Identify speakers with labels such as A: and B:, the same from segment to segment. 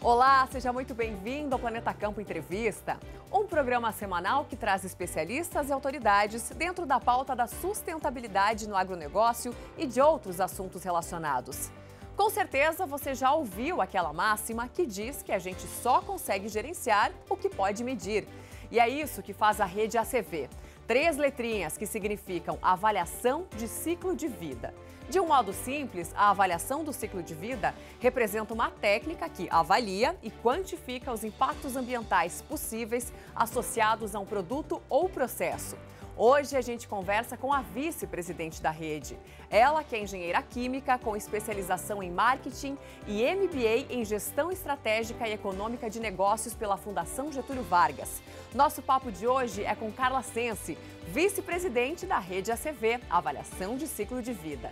A: Olá, seja muito bem-vindo ao Planeta Campo Entrevista, um programa semanal que traz especialistas e autoridades dentro da pauta da sustentabilidade no agronegócio e de outros assuntos relacionados. Com certeza você já ouviu aquela máxima que diz que a gente só consegue gerenciar o que pode medir. E é isso que faz a rede ACV. 3 letrinhas que significam avaliação de ciclo de vida. De um modo simples, a avaliação do ciclo de vida representa uma técnica que avalia e quantifica os impactos ambientais possíveis associados a um produto ou processo. Hoje a gente conversa com a vice-presidente da rede. Ela que é engenheira química com especialização em marketing e MBA em gestão estratégica e econômica de negócios pela Fundação Getúlio Vargas. Nosso papo de hoje é com Carla Sense, vice-presidente da rede ACV, avaliação de ciclo de vida.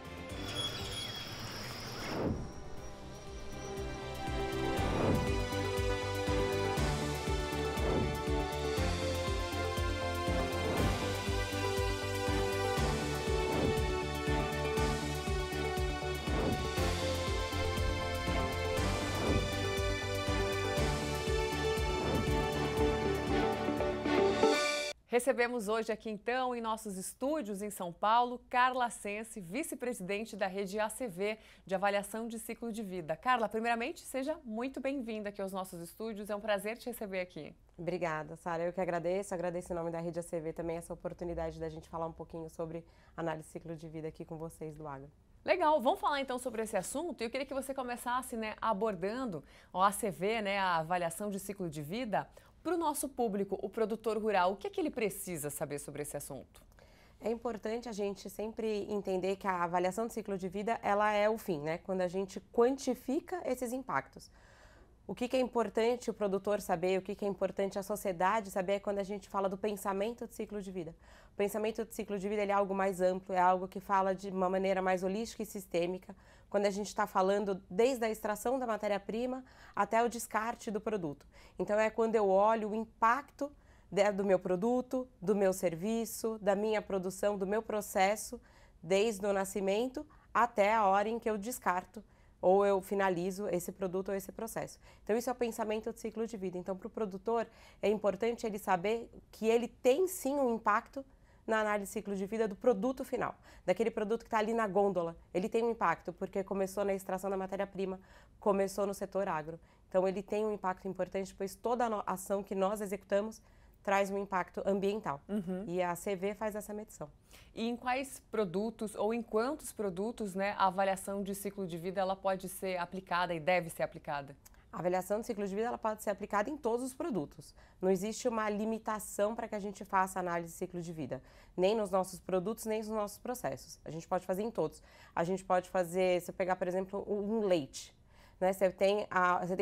A: Recebemos hoje aqui então em nossos estúdios em São Paulo, Carla Sense, vice-presidente da rede ACV de avaliação de ciclo de vida. Carla, primeiramente, seja muito bem-vinda aqui aos nossos estúdios, é um prazer te receber aqui.
B: Obrigada, Sara. Eu que agradeço em nome da rede ACV também essa oportunidade da gente falar um pouquinho sobre análise de ciclo de vida aqui com vocês do agro.
A: Legal, vamos falar então sobre esse assunto. Eu queria que você começasse abordando o ACV, a avaliação de ciclo de vida. Para o nosso público, o produtor rural, o que é que ele precisa saber sobre esse assunto?
B: É importante a gente sempre entender que a avaliação de ciclo de vida, ela é o fim, né? Quando a gente quantifica esses impactos. O que é importante o produtor saber, o que é importante a sociedade saber é quando a gente fala do pensamento de ciclo de vida. O pensamento de ciclo de vida ele é algo mais amplo, é algo que fala de uma maneira mais holística e sistêmica, quando a gente está falando desde a extração da matéria-prima até o descarte do produto. Então é quando eu olho o impacto do meu produto, do meu serviço, da minha produção, do meu processo, desde o nascimento até a hora em que eu descarto ou eu finalizo esse produto ou esse processo. Então isso é o pensamento de ciclo de vida. Então para o produtor é importante ele saber que ele tem sim um impacto na análise de ciclo de vida do produto final, daquele produto que está ali na gôndola. Ele tem um impacto porque começou na extração da matéria-prima, começou no setor agro. Então ele tem um impacto importante, pois toda a ação que nós executamos traz um impacto ambiental. E a ACV faz essa medição.
A: E em quais produtos ou em quantos produtos a avaliação de ciclo de vida ela pode ser aplicada e deve ser aplicada?
B: A avaliação de ciclo de vida ela pode ser aplicada em todos os produtos. Não existe uma limitação para que a gente faça análise de ciclo de vida, nem nos nossos produtos, nem nos nossos processos. A gente pode fazer em todos. A gente pode fazer, se eu pegar, por exemplo, um leite, né? Você tem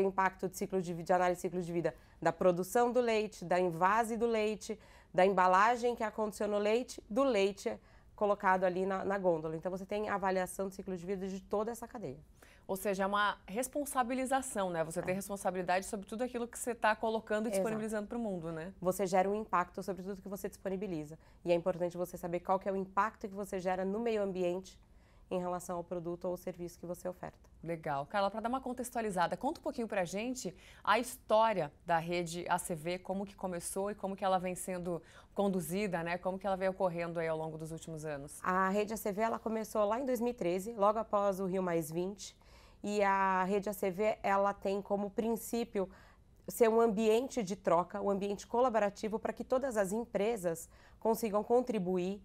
B: impacto de ciclo de análise de ciclo de vida da produção do leite, da envase do leite, da embalagem que aconteceu no leite, do leite colocado ali na gôndola. Então você tem avaliação de ciclo de vida de toda essa cadeia.
A: Ou seja, é uma responsabilização, né? Você tem responsabilidade sobre tudo aquilo que você está colocando e disponibilizando para o mundo, né?
B: Você gera um impacto sobre tudo que você disponibiliza. E é importante você saber qual que é o impacto que você gera no meio ambiente em relação ao produto ou serviço que você oferta.
A: Legal. Carla, para dar uma contextualizada, conta um pouquinho para a gente a história da rede ACV, como que começou e como que ela vem sendo conduzida, né? Como que ela vem ocorrendo aí ao longo dos últimos anos.
B: A rede ACV ela começou lá em 2013, logo após o Rio+20, e a rede ACV ela tem como princípio ser um ambiente de troca, um ambiente colaborativo para que todas as empresas consigam contribuir,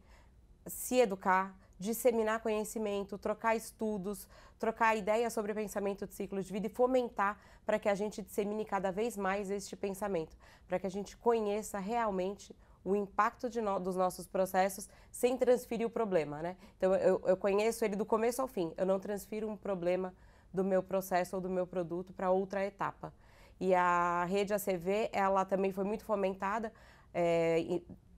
B: se educar, disseminar conhecimento, trocar estudos, trocar ideias sobre o pensamento de ciclo de vida e fomentar para que a gente dissemine cada vez mais este pensamento, para que a gente conheça realmente o impacto dos nossos processos sem transferir o problema, né? Então eu conheço ele do começo ao fim, eu não transfiro um problema do meu processo ou do meu produto para outra etapa. E a rede ACV, ela também foi muito fomentada.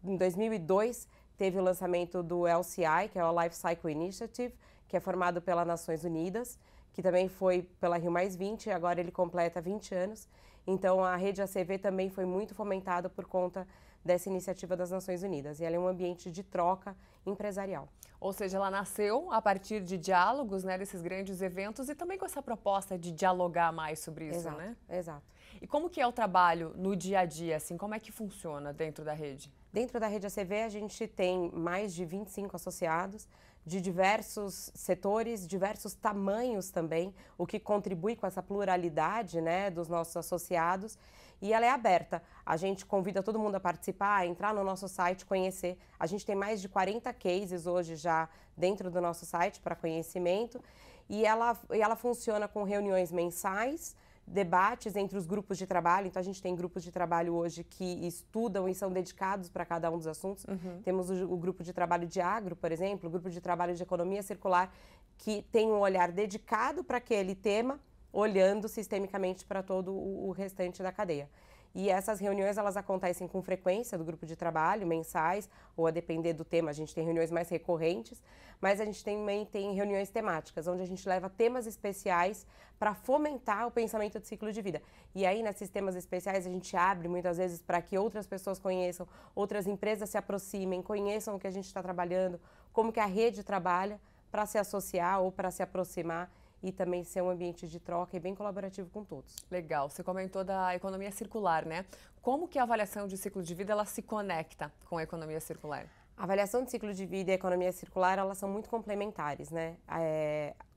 B: Em 2002, teve o lançamento do LCI, que é o Life Cycle Initiative, que é formado pelas Nações Unidas, que também foi pela Rio+20, agora ele completa 20 anos. Então, a rede ACV também foi muito fomentada por conta dessa iniciativa das Nações Unidas. E ela é um ambiente de troca empresarial.
A: Ou seja, ela nasceu a partir de diálogos, né, desses grandes eventos e também com essa proposta de dialogar mais sobre isso,
B: Exato,
A: né?
B: exato.
A: E como que é o trabalho no dia a dia, assim, como é que funciona dentro da rede?
B: Dentro da rede ACV, a gente tem mais de 25 associados de diversos setores, diversos tamanhos também, o que contribui com essa pluralidade, né, dos nossos associados. E ela é aberta. A gente convida todo mundo a participar, a entrar no nosso site, conhecer. A gente tem mais de 40 cases hoje já dentro do nosso site para conhecimento. E ela funciona com reuniões mensais, debates entre os grupos de trabalho. Então, a gente tem grupos de trabalho hoje que estudam e são dedicados para cada um dos assuntos. Temos o grupo de trabalho de agro, por exemplo, o grupo de trabalho de economia circular, que tem um olhar dedicado para aquele tema, olhando sistemicamente para todo o restante da cadeia. E essas reuniões, elas acontecem com frequência do grupo de trabalho, mensais, ou a depender do tema, a gente tem reuniões mais recorrentes, mas a gente também tem reuniões temáticas, onde a gente leva temas especiais para fomentar o pensamento de ciclo de vida. E aí, nesses temas especiais, a gente abre muitas vezes para que outras pessoas conheçam, outras empresas se aproximem, conheçam o que a gente está trabalhando, como que a rede trabalha para se associar ou para se aproximar e também ser um ambiente de troca e bem colaborativo com todos.
A: Legal, você comentou da economia circular, né? Como que a avaliação de ciclo de vida ela se conecta com a economia circular?
B: A avaliação de ciclo de vida e a economia circular, elas são muito complementares, né?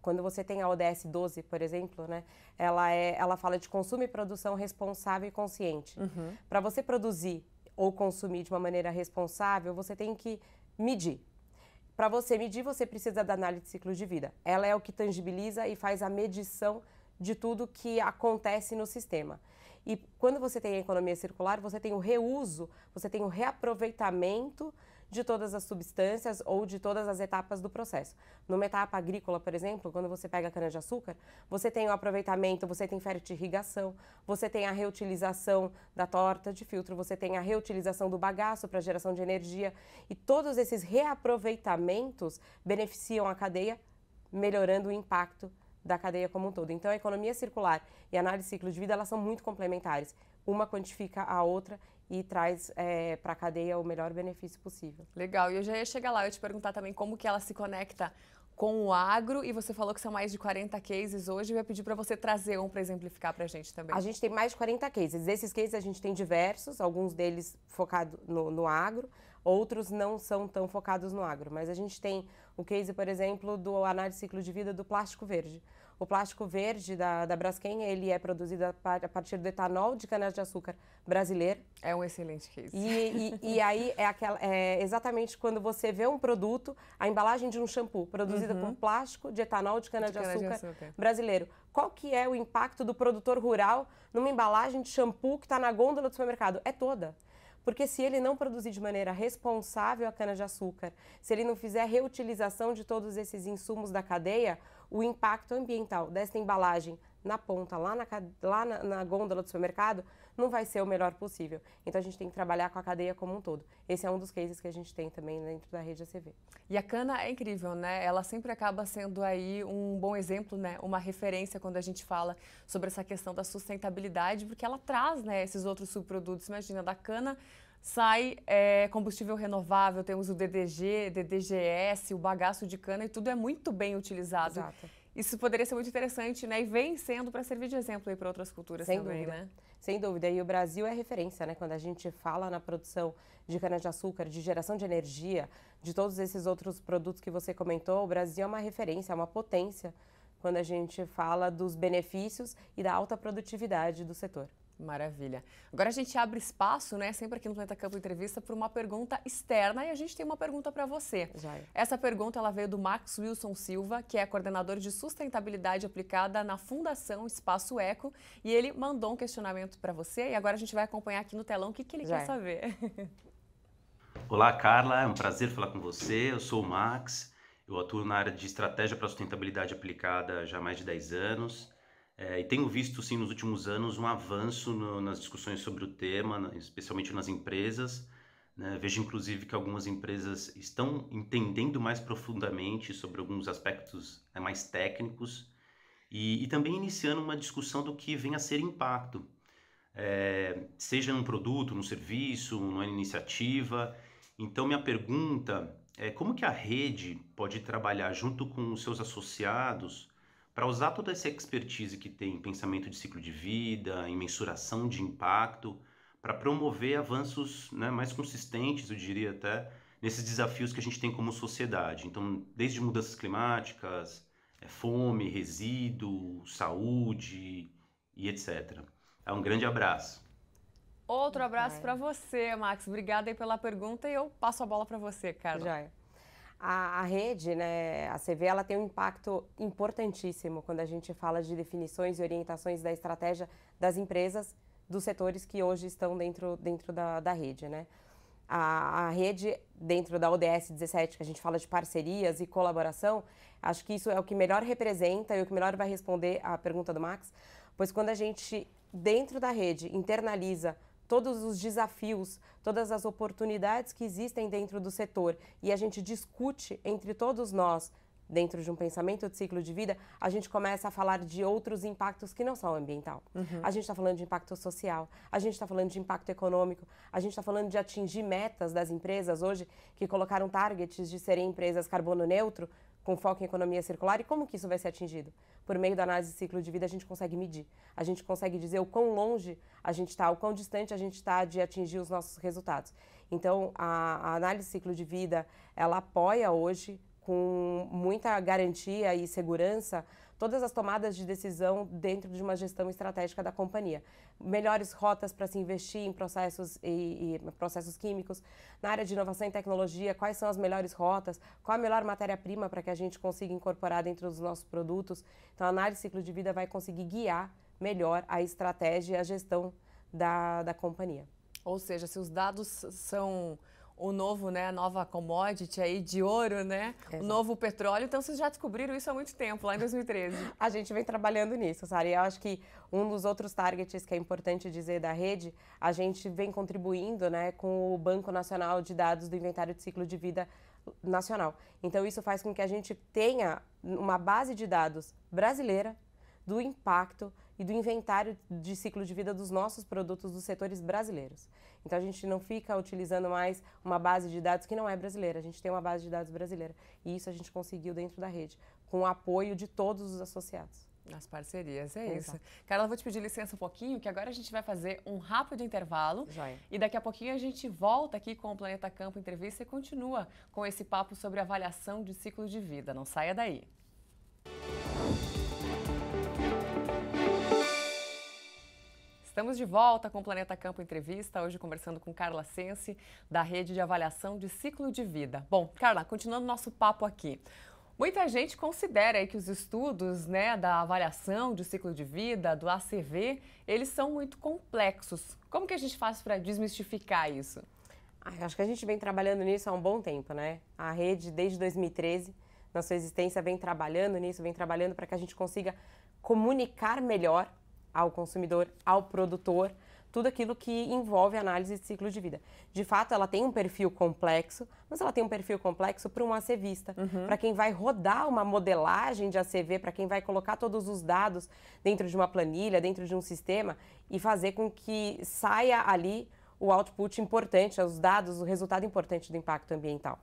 B: Quando você tem a ODS 12, por exemplo, né? Ela fala de consumo e produção responsável e consciente. Para você produzir ou consumir de uma maneira responsável, você tem que medir. Para você medir, você precisa da análise de ciclo de vida. Ela é o que tangibiliza e faz a medição de tudo que acontece no sistema. E quando você tem a economia circular, você tem o reuso, você tem o reaproveitamento de todas as substâncias ou de todas as etapas do processo. Numa etapa agrícola, por exemplo, quando você pega a cana-de-açúcar, você tem o aproveitamento, você tem fertirrigação, você tem a reutilização da torta de filtro, você tem a reutilização do bagaço para geração de energia, e todos esses reaproveitamentos beneficiam a cadeia, melhorando o impacto da cadeia como um todo. Então, a economia circular e a análise de ciclo de vida, elas são muito complementares. Uma quantifica a outra e traz para a cadeia o melhor benefício possível.
A: Legal, e eu já ia chegar lá, eu ia te perguntar também como que ela se conecta com o agro, e você falou que são mais de 40 cases hoje, eu ia pedir para você trazer um para exemplificar para a gente também.
B: A gente tem mais de 40 cases, desses cases a gente tem diversos, alguns deles focados no agro, outros não são tão focados no agro, mas a gente tem o case, por exemplo, do análise de ciclo de vida do plástico verde. O plástico verde da Braskem, ele é produzido a partir do etanol de cana-de-açúcar brasileiro.
A: É um excelente case.
B: E aí é exatamente quando você vê um produto, a embalagem de um shampoo produzida por plástico de etanol de cana-de-açúcar brasileiro. Qual que é o impacto do produtor rural numa embalagem de shampoo que está na gôndola do supermercado? É toda. Porque se ele não produzir de maneira responsável a cana-de-açúcar, se ele não fizer reutilização de todos esses insumos da cadeia, o impacto ambiental dessa embalagem na ponta, lá na gôndola do supermercado, não vai ser o melhor possível. Então, a gente tem que trabalhar com a cadeia como um todo. Esse é um dos cases que a gente tem também dentro da rede ACV.
A: E a cana é incrível, né? Ela sempre acaba sendo aí um bom exemplo, né? Uma referência quando a gente fala sobre essa questão da sustentabilidade, porque ela traz, né, esses outros subprodutos. Imagina, da cana sai combustível renovável, temos o DDG, DDGS, o bagaço de cana, e tudo é muito bem utilizado.
B: Exato.
A: Isso poderia ser muito interessante, né? E vem sendo para servir de exemplo aí para outras culturas
B: Sem
A: também,
B: dúvida.
A: né?
B: Sem dúvida. E o Brasil é referência, né? Quando a gente fala na produção de cana-de-açúcar, de geração de energia, de todos esses outros produtos que você comentou, o Brasil é uma referência, é uma potência quando a gente fala dos benefícios e da alta produtividade do setor.
A: Maravilha. Agora a gente abre espaço, né, sempre aqui no Planeta Campo Entrevista, para uma pergunta externa, e a gente tem uma pergunta para você.
B: Jair.
A: Essa pergunta ela veio do Max Wilson Silva, que é coordenador de sustentabilidade aplicada na Fundação Espaço Eco, e ele mandou um questionamento para você, e agora a gente vai acompanhar aqui no telão o que ele quer saber.
C: Olá, Carla, é um prazer falar com você. Eu sou o Max, eu atuo na área de estratégia para sustentabilidade aplicada já há mais de 10 anos. E tenho visto, sim, nos últimos anos um avanço nas discussões sobre o tema, especialmente nas empresas. Né? Vejo, inclusive, que algumas empresas estão entendendo mais profundamente sobre alguns aspectos mais técnicos e também iniciando uma discussão do que vem a ser impacto. seja num produto, num serviço, numa iniciativa. Então, minha pergunta é como que a rede pode trabalhar junto com os seus associados para usar toda essa expertise que tem em pensamento de ciclo de vida, em mensuração de impacto, para promover avanços, né, mais consistentes, eu diria até, nesses desafios que a gente tem como sociedade. Então, desde mudanças climáticas, fome, resíduo, saúde e etc. Um grande abraço.
A: Outro abraço para você, Max. Obrigada aí pela pergunta e eu passo a bola para você, Carla.
B: Joia. A rede, né, a CV, ela tem um impacto importantíssimo quando a gente fala de definições e orientações da estratégia das empresas, dos setores que hoje estão dentro da rede, né? A rede, dentro da ODS 17, que a gente fala de parcerias e colaboração, acho que isso é o que melhor representa e o que melhor vai responder à pergunta do Max, pois quando a gente, dentro da rede, internaliza todos os desafios, todas as oportunidades que existem dentro do setor e a gente discute entre todos nós, dentro de um pensamento de ciclo de vida, a gente começa a falar de outros impactos que não são ambiental. A gente está falando de impacto social, a gente está falando de impacto econômico, a gente está falando de atingir metas das empresas hoje que colocaram targets de serem empresas carbono neutro, com foco em economia circular. E como que isso vai ser atingido? Por meio da análise de ciclo de vida, a gente consegue medir. A gente consegue dizer o quão longe a gente está, o quão distante a gente está de atingir os nossos resultados. Então, a análise de ciclo de vida, ela apoia hoje, com muita garantia e segurança, todas as tomadas de decisão dentro de uma gestão estratégica da companhia. Melhores rotas para se investir em processos e processos químicos. Na área de inovação e tecnologia, quais são as melhores rotas? Qual a melhor matéria-prima para que a gente consiga incorporar dentro dos nossos produtos? Então, a análise de ciclo de vida vai conseguir guiar melhor a estratégia e a gestão da companhia.
A: Ou seja, se os dados são o novo, né, a nova commodity aí de ouro, né? Exato. O novo petróleo. Então, vocês já descobriram isso há muito tempo, lá em 2013.
B: A gente vem trabalhando nisso, Sara. E eu acho que um dos outros targets que é importante dizer da rede, a gente vem contribuindo, né, com o Banco Nacional de Dados do Inventário de Ciclo de Vida Nacional. Então, isso faz com que a gente tenha uma base de dados brasileira do impacto e do inventário de ciclo de vida dos nossos produtos dos setores brasileiros. Então, a gente não fica utilizando mais uma base de dados que não é brasileira, a gente tem uma base de dados brasileira. E isso a gente conseguiu dentro da rede, com o apoio de todos os associados.
A: As parcerias, isso. Carla, eu vou te pedir licença um pouquinho, que agora a gente vai fazer um rápido intervalo.
B: Joia.
A: E daqui a pouquinho a gente volta aqui com o Planeta Campo Entrevista e continua com esse papo sobre avaliação de ciclo de vida. Não saia daí. Estamos de volta com o Planeta Campo Entrevista, hoje conversando com Carla Sense, da Rede de Avaliação de Ciclo de Vida. Bom, Carla, continuando nosso papo aqui. Muita gente considera aí que os estudos, né, da avaliação de ciclo de vida, do ACV, eles são muito complexos. Como que a gente faz para desmistificar isso?
B: Acho que a gente vem trabalhando nisso há um bom tempo, né? A rede, desde 2013, na sua existência, vem trabalhando nisso, vem trabalhando para que a gente consiga comunicar melhor ao consumidor, ao produtor, tudo aquilo que envolve a análise de ciclo de vida. De fato, ela tem um perfil complexo, mas ela tem um perfil complexo para um ACVista, para quem vai rodar uma modelagem de ACV, para quem vai colocar todos os dados dentro de uma planilha, dentro de um sistema e fazer com que saia ali o output importante, os dados, o resultado importante do impacto ambiental.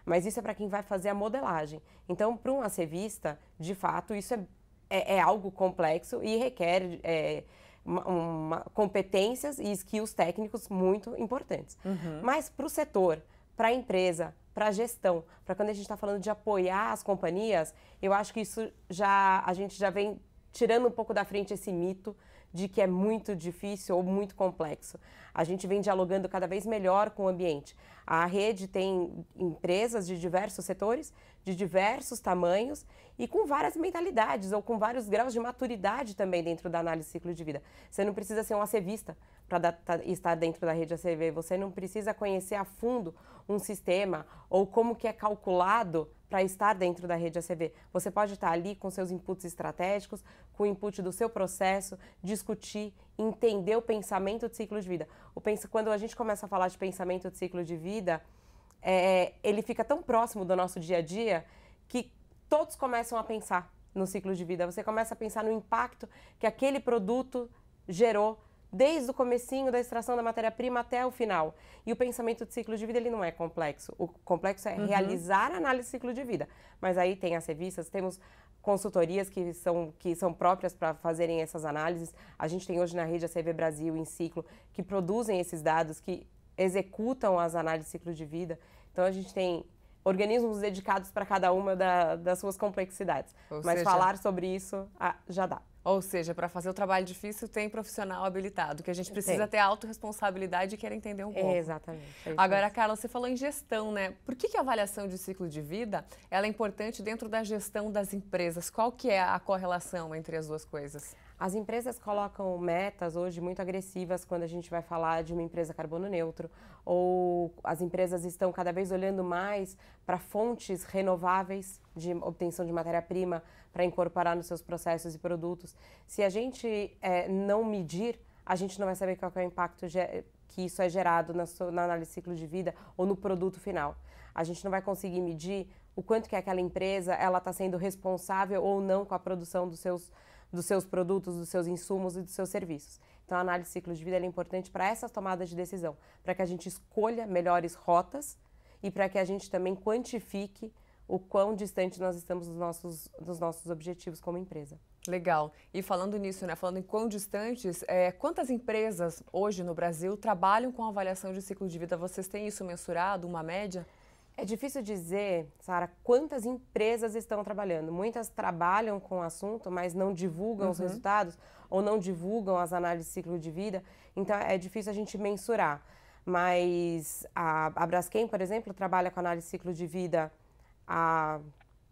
B: Mas isso é para quem vai fazer a modelagem. Então, para um ACVista, de fato, isso é algo complexo e requer competências e skills técnicos muito importantes. Mas para o setor, para a empresa, para a gestão, para quando a gente está falando de apoiar as companhias, eu acho que isso a gente já vem tirando um pouco da frente esse mito de que é muito difícil ou muito complexo. A gente vem dialogando cada vez melhor com o ambiente. A rede tem empresas de diversos setores, de diversos tamanhos e com várias mentalidades ou com vários graus de maturidade também dentro da análise de ciclo de vida. Você não precisa ser um ACVista para estar dentro da rede ACV, você não precisa conhecer a fundo um sistema ou como que é calculado para estar dentro da rede ACV. Você pode estar ali com seus inputs estratégicos, com o input do seu processo, discutir, entender o pensamento de ciclo de vida. Quando a gente começa a falar de pensamento de ciclo de vida, ele fica tão próximo do nosso dia a dia que todos começam a pensar no ciclo de vida. Você começa a pensar no impacto que aquele produto gerou desde o comecinho da extração da matéria-prima até o final. E o pensamento de ciclo de vida, ele não é complexo. O complexo é realizar a análise de ciclo de vida. Mas aí tem as revistas, temos consultorias que são próprias para fazerem essas análises. A gente tem hoje na rede a CV Brasil, em ciclo, que produzem esses dados, que executam as análises de ciclo de vida. Então, a gente tem organismos dedicados para cada uma das suas complexidades. Mas falar sobre isso já dá.
A: Ou seja, para fazer o trabalho difícil tem profissional habilitado, que a gente precisa ter autorresponsabilidade e querer entender um pouco.
B: Exatamente.
A: Agora, Carla, você falou em gestão, né? Por que a avaliação de ciclo de vida ela é importante dentro da gestão das empresas? Qual que é a correlação entre as duas coisas?
B: As empresas colocam metas hoje muito agressivas quando a gente vai falar de uma empresa carbono neutro, ou as empresas estão cada vez olhando mais para fontes renováveis de obtenção de matéria-prima para incorporar nos seus processos e produtos. Se a gente não medir, a gente não vai saber qual é o impacto que isso é gerado na análise de ciclo de vida ou no produto final. A gente não vai conseguir medir o quanto que aquela empresa está sendo responsável ou não com a produção dos seus produtos, dos seus insumos e dos seus serviços. Então, a análise de ciclo de vida é importante para essas tomadas de decisão, para que a gente escolha melhores rotas e para que a gente também quantifique o quão distante nós estamos dos nossos objetivos como empresa.
A: Legal. E falando nisso, né, falando em quão distantes, quantas empresas hoje no Brasil trabalham com avaliação de ciclo de vida? Vocês têm isso mensurado, uma média?
B: É difícil dizer, Sara, quantas empresas estão trabalhando. Muitas trabalham com o assunto, mas não divulgam os resultados ou não divulgam as análises de ciclo de vida. Então, é difícil a gente mensurar. Mas a Braskem, por exemplo, trabalha com análise de ciclo de vida há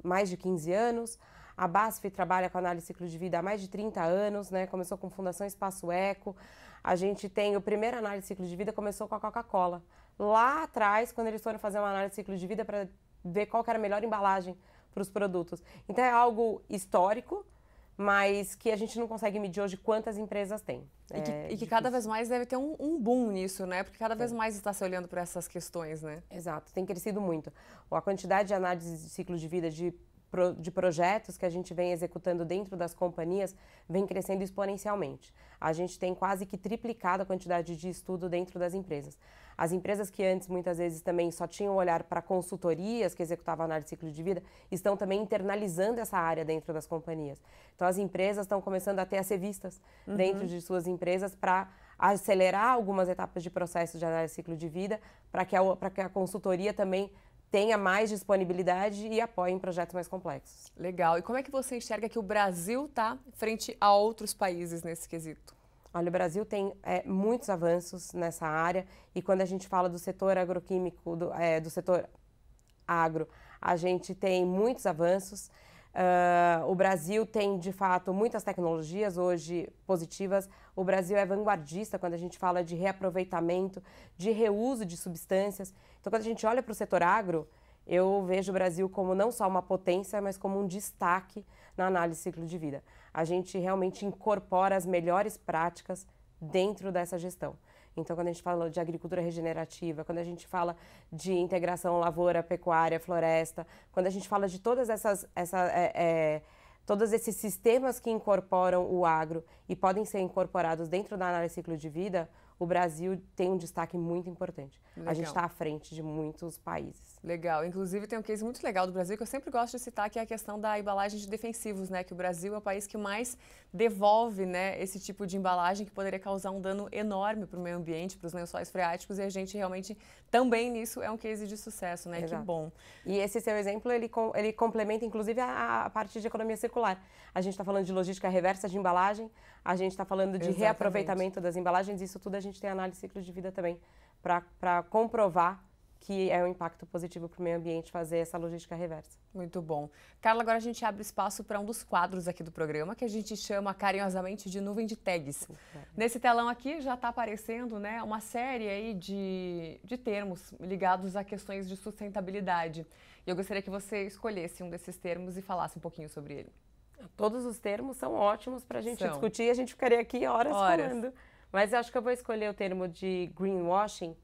B: mais de 15 anos. A BASF trabalha com análise de ciclo de vida há mais de 30 anos, né? Começou com Fundação Espaço Eco. A gente tem o primeiro análise de ciclo de vida, começou com a Coca-Cola. Lá atrás, quando eles foram fazer uma análise de ciclo de vida para ver qual que era a melhor embalagem para os produtos. Então, é algo histórico, mas que a gente não consegue medir hoje quantas empresas tem.
A: E que cada vez mais deve ter um boom nisso, né? Porque cada vez mais está se olhando para essas questões, né?
B: Exato, tem crescido muito. A quantidade de análise de ciclo de vida de projetos que a gente vem executando dentro das companhias vem crescendo exponencialmente. A gente tem quase que triplicado a quantidade de estudo dentro das empresas. As empresas que antes, muitas vezes, também só tinham olhar para consultorias que executavam análise de ciclo de vida, estão também internalizando essa área dentro das companhias. Então, as empresas estão começando a ter as revistas dentro de suas empresas para acelerar algumas etapas de processo de análise de ciclo de vida, para que a consultoria também tenha mais disponibilidade e apoie em projetos mais complexos.
A: Legal. E como é que você enxerga que o Brasil está frente a outros países nesse quesito?
B: Olha, o Brasil tem muitos avanços nessa área e quando a gente fala do setor agroquímico, do setor agro, a gente tem muitos avanços. O Brasil tem, de fato, muitas tecnologias hoje positivas. O Brasil é vanguardista quando a gente fala de reaproveitamento, de reuso de substâncias. Então, quando a gente olha para o setor agro, eu vejo o Brasil como não só uma potência, mas como um destaque na análise de ciclo de vida. A gente realmente incorpora as melhores práticas dentro dessa gestão. Então, quando a gente fala de agricultura regenerativa, quando a gente fala de integração lavoura, pecuária, floresta, quando a gente fala de todas todos esses sistemas que incorporam o agro e podem ser incorporados dentro da análise de ciclo de vida, o Brasil tem um destaque muito importante. Legal. A gente está à frente de muitos países.
A: Legal. Inclusive, tem um case muito legal do Brasil que eu sempre gosto de citar, que é a questão da embalagem de defensivos, né? Que o Brasil é o país que mais devolve, né, esse tipo de embalagem que poderia causar um dano enorme para o meio ambiente, para os lençóis freáticos, e a gente realmente também nisso é um case de sucesso, né?
B: Exato.
A: Que bom.
B: E esse seu exemplo, ele complementa, inclusive, a parte de economia circular. A gente está falando de logística reversa de embalagem, a gente está falando de reaproveitamento das embalagens, isso tudo a gente tem análise de ciclo de vida também, para comprovar que é um impacto positivo para o meio ambiente fazer essa logística reversa.
A: Muito bom. Carla, agora a gente abre espaço para um dos quadros aqui do programa, que a gente chama carinhosamente de nuvem de tags. Nesse telão aqui já está aparecendo, né, uma série aí de termos ligados a questões de sustentabilidade. E eu gostaria que você escolhesse um desses termos e falasse um pouquinho sobre ele.
B: Todos os termos são ótimos para a gente discutir, a gente ficaria aqui horas falando. Mas eu acho que eu vou escolher o termo de greenwashing,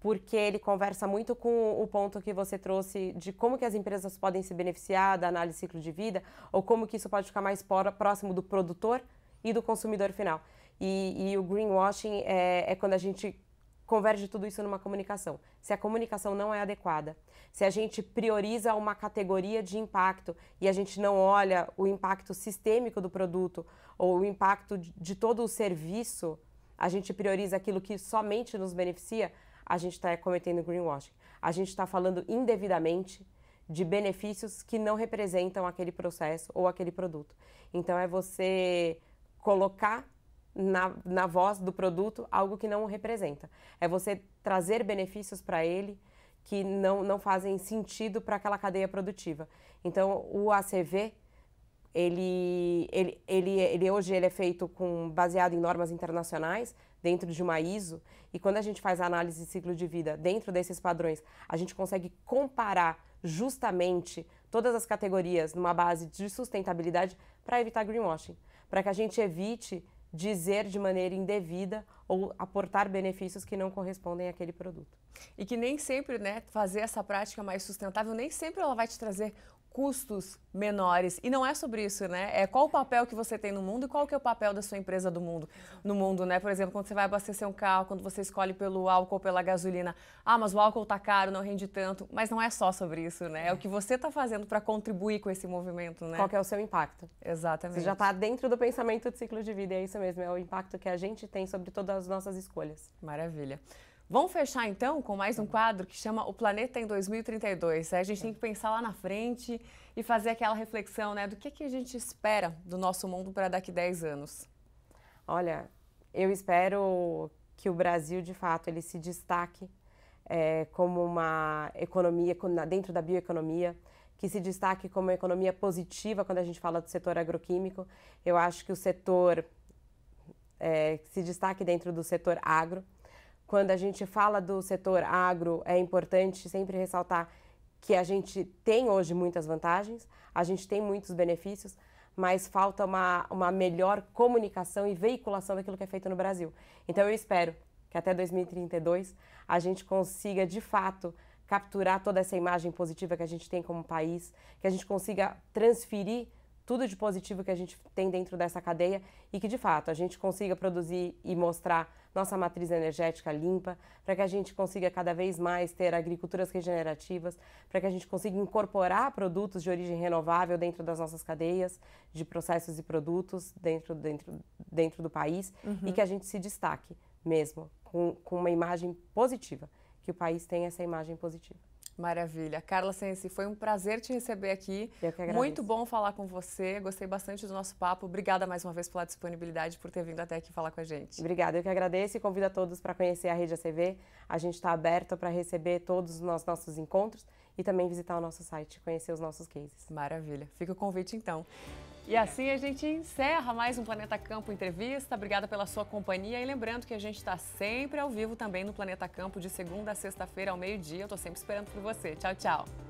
B: porque ele conversa muito com o ponto que você trouxe de como que as empresas podem se beneficiar da análise de ciclo de vida, ou como que isso pode ficar mais próximo do produtor e do consumidor final. E o greenwashing é quando a gente converge tudo isso numa comunicação. Se a comunicação não é adequada, se a gente prioriza uma categoria de impacto e a gente não olha o impacto sistêmico do produto ou o impacto de todo o serviço, a gente prioriza aquilo que somente nos beneficia, a gente está cometendo greenwashing. A gente está falando indevidamente de benefícios que não representam aquele processo ou aquele produto. Então, é você colocar na voz do produto algo que não o representa. É você trazer benefícios para ele que não fazem sentido para aquela cadeia produtiva. Então, o ACV, hoje ele é feito baseado em normas internacionais, dentro de uma ISO, e quando a gente faz a análise de ciclo de vida dentro desses padrões, a gente consegue comparar justamente todas as categorias numa base de sustentabilidade para evitar greenwashing, para que a gente evite dizer de maneira indevida ou aportar benefícios que não correspondem àquele produto.
A: E que nem sempre, né, fazer essa prática mais sustentável, nem sempre ela vai te trazer custos menores. E não é sobre isso, né? É qual o papel que você tem no mundo e qual que é o papel da sua empresa no mundo, né? Por exemplo, quando você vai abastecer um carro, quando você escolhe pelo álcool ou pela gasolina, mas o álcool tá caro, não rende tanto. Mas não é só sobre isso, né? É o que você está fazendo para contribuir com esse movimento, né?
B: Qual que é o seu impacto?
A: Exatamente.
B: Você já está dentro do pensamento de ciclo de vida, é isso mesmo, é o impacto que a gente tem sobre todas as nossas escolhas.
A: Maravilha. Vamos fechar então com mais um quadro que chama O Planeta em 2032. A gente tem que pensar lá na frente e fazer aquela reflexão, né, do que a gente espera do nosso mundo para daqui 10 anos.
B: Olha, eu espero que o Brasil, de fato, ele se destaque como uma economia dentro da bioeconomia, que se destaque como uma economia positiva quando a gente fala do setor agroquímico. Eu acho que o setor se destaque dentro do setor agro. Quando a gente fala do setor agro, é importante sempre ressaltar que a gente tem hoje muitas vantagens, a gente tem muitos benefícios, mas falta uma melhor comunicação e veiculação daquilo que é feito no Brasil. Então eu espero que até 2032 a gente consiga, de fato, capturar toda essa imagem positiva que a gente tem como país, que a gente consiga transferir tudo de positivo que a gente tem dentro dessa cadeia e que, de fato, a gente consiga produzir e mostrar nossa matriz energética limpa, para que a gente consiga cada vez mais ter agriculturas regenerativas, para que a gente consiga incorporar produtos de origem renovável dentro das nossas cadeias de processos e produtos dentro do país e que a gente se destaque mesmo com uma imagem positiva, que o país tenha essa imagem positiva.
A: Maravilha. Carla Sensi, foi um prazer te receber aqui.
B: Eu que agradeço.
A: Muito bom falar com você. Gostei bastante do nosso papo. Obrigada mais uma vez pela disponibilidade, por ter vindo até aqui falar com a gente.
B: Obrigada. Eu que agradeço e convido a todos para conhecer a Rede ACV. A gente está aberto para receber todos os nossos encontros e também visitar o nosso site, conhecer os nossos cases.
A: Maravilha. Fica o convite, então. E assim a gente encerra mais um Planeta Campo Entrevista. Obrigada pela sua companhia e lembrando que a gente está sempre ao vivo também no Planeta Campo de segunda a sexta-feira ao meio-dia. Eu estou sempre esperando por você. Tchau, tchau.